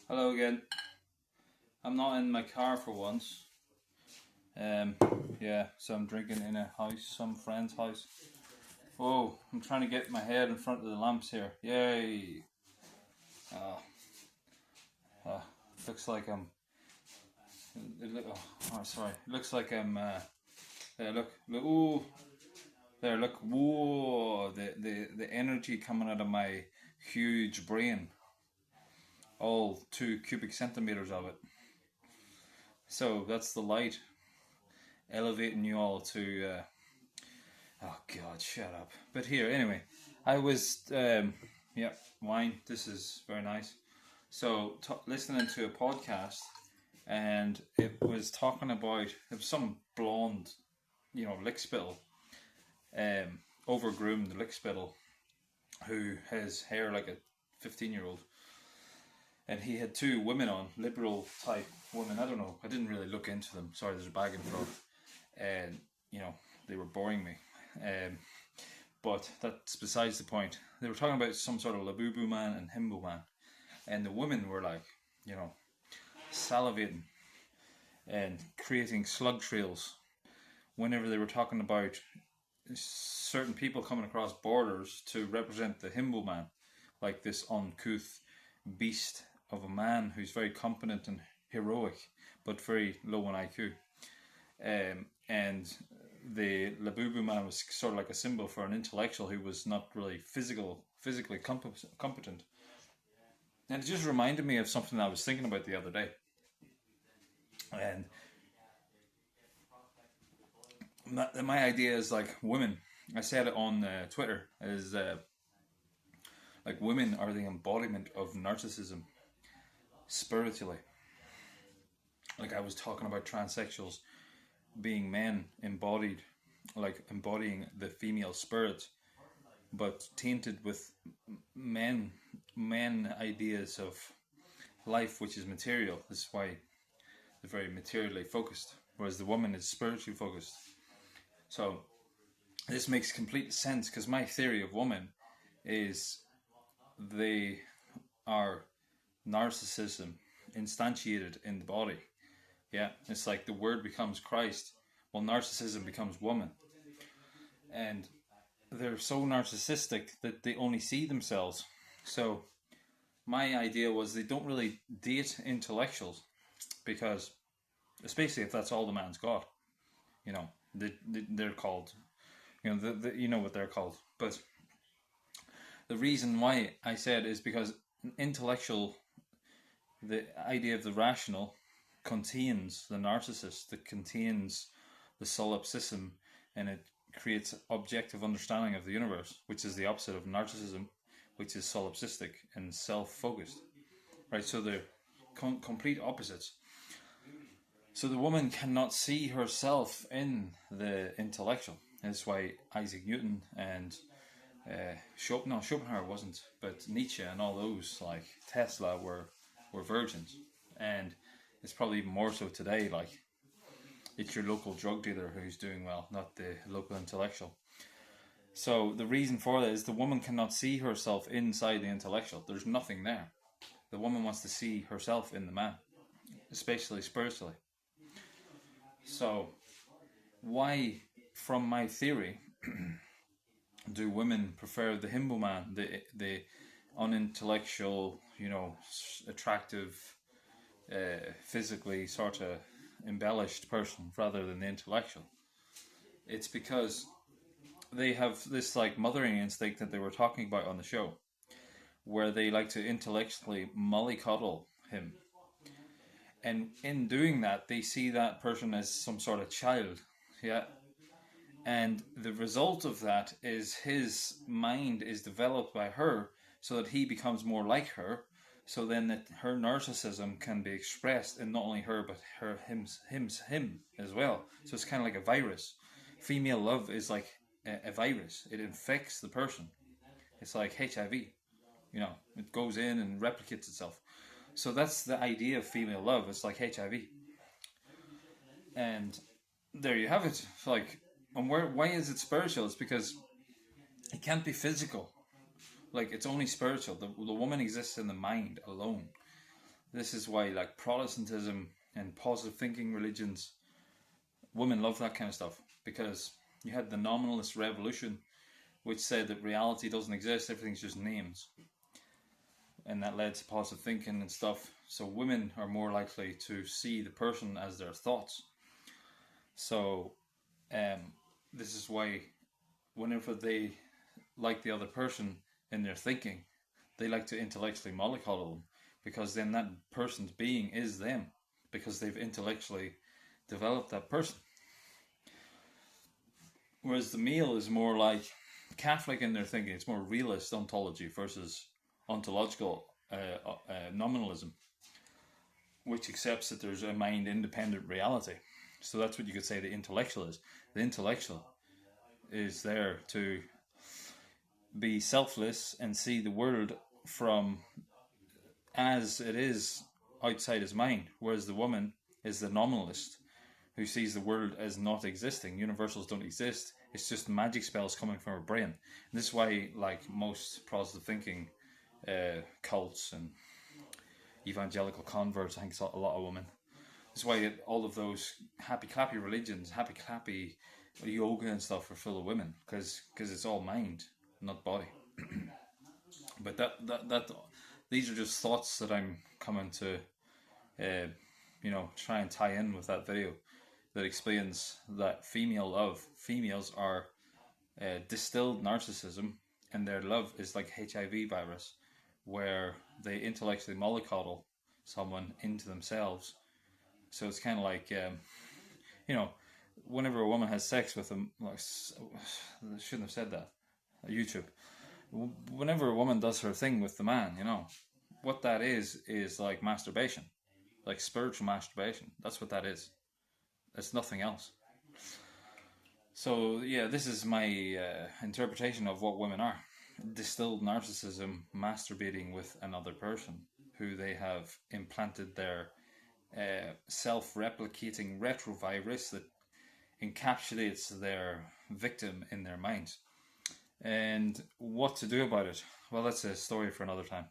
Hello again. I'm not in my car for once. Um, yeah, so I'm drinking in a house, some friend's house. Whoa, I'm trying to get my head in front of the lamps here. Yay! Uh, uh, looks like I'm. Sorry. It looks like I'm. There, look. Ooh, there. Look. Whoa! The energy coming out of my huge brain. All 2 cubic centimeters of it. So that's the light elevating you all to oh God, shut up. But here, anyway, I was, yeah, wine. This is very nice. So, listening to a podcast, and it was talking about it was some blonde, lickspittle, overgroomed lickspittle who has hair like a 15-year-old, and he had two women on, liberal type women. I don't know. I didn't really look into them. Sorry, there's a bag in front, and they were boring me. Um, But that's besides the point. They were talking about some sort of Labubu man and Himbo man. And the women were like, you know, salivating and creating slug trails whenever they were talking about certain people coming across borders to represent the Himbo man, like this uncouth beast of a man who's very competent and heroic, but very low in IQ. And the Labubu man was sort of like a symbol for an intellectual who was not really physically competent. And it just reminded me of something I was thinking about the other day. And my idea is like women. I said it on Twitter is like women are the embodiment of narcissism spiritually. Like I was talking about transsexuals being men embodied, like embodying the female spirit, but tainted with men men ideas of life, which is material. This is why they're very materially focused, whereas the woman is spiritually focused. So this makes complete sense because my theory of woman is they are narcissism instantiated in the body. Yeah, it's like the word becomes Christ, well, narcissism becomes woman. And they're so narcissistic that they only see themselves. So my idea was they don't really date intellectuals because, especially if that's all the man's got, you know, they're called, you know what they're called. But the reason why I said is because intellectual, the idea of the rational, contains the narcissist, that contains the solipsism, and it creates objective understanding of the universe, which is the opposite of narcissism, which is solipsistic and self-focused. Right, so they're complete opposites. So the woman cannot see herself in the intellectual. That's why Isaac Newton and Schopenhauer wasn't, but Nietzsche and all those like Tesla were virgins, and it's probably even more so today. Like it's your local drug dealer who's doing well, not the local intellectual. So the reason for that is the woman cannot see herself inside the intellectual. There's nothing there. The woman wants to see herself in the man, especially spiritually. So why, from my theory, do women prefer the Himbo man, the unintellectual, attractive, physically sort of embellished person rather than the intellectual? It's because they have this like mothering instinct that they were talking about on the show, where they like to intellectually mollycoddle him, and in doing that, they see that person as some sort of child. Yeah, and the result of that is his mind is developed by her so that he becomes more like her, so then that her narcissism can be expressed in not only her but him as well. So it's kind of like a virus. Female love is like a virus. It infects the person. It's like HIV. It goes in and replicates itself. So that's the idea of female love. It's like HIV. And there you have it. Like, and why is it spiritual? It's because it can't be physical. Like, it's only spiritual. The woman exists in the mind alone. This is why, like Protestantism and positive thinking religions, women love that kind of stuff, because you had the nominalist revolution, which said that reality doesn't exist, everything's just names, and that led to positive thinking and stuff. So women are more likely to see the person as their thoughts. So this is why whenever they like the other person in their thinking, they like to intellectually mollycoddle them, because then that person's being is them, because they've intellectually developed that person. Whereas the male is more like Catholic in their thinking. It's more realist ontology versus ontological nominalism, which accepts that there's a mind independent reality. So that's what you could say the intellectual is. The intellectual is there to be selfless and see the world from as it is outside his mind, whereas the woman is the nominalist who sees the world as not existing. Universals don't exist. It's just magic spells coming from her brain. And this is why, like most positive thinking cults and evangelical converts, I think it's a lot of women. That's why all of those happy clappy religions, happy clappy yoga and stuff are full of women, because it's all mind, not body. But that these are just thoughts that I'm coming to, try and tie in with that video that explains that females are distilled narcissism, and their love is like HIV virus, where they intellectually mollycoddle someone into themselves. So it's kind of like, whenever a woman has sex with them, like, I shouldn't have said that. YouTube. Whenever a woman does her thing with the man, what that is like masturbation, like spiritual masturbation. That's what that is. It's nothing else. So yeah, this is my interpretation of what women are: distilled narcissism, masturbating with another person who they have implanted their self-replicating retrovirus that encapsulates their victim in their minds. And what to do about it? Well, that's a story for another time.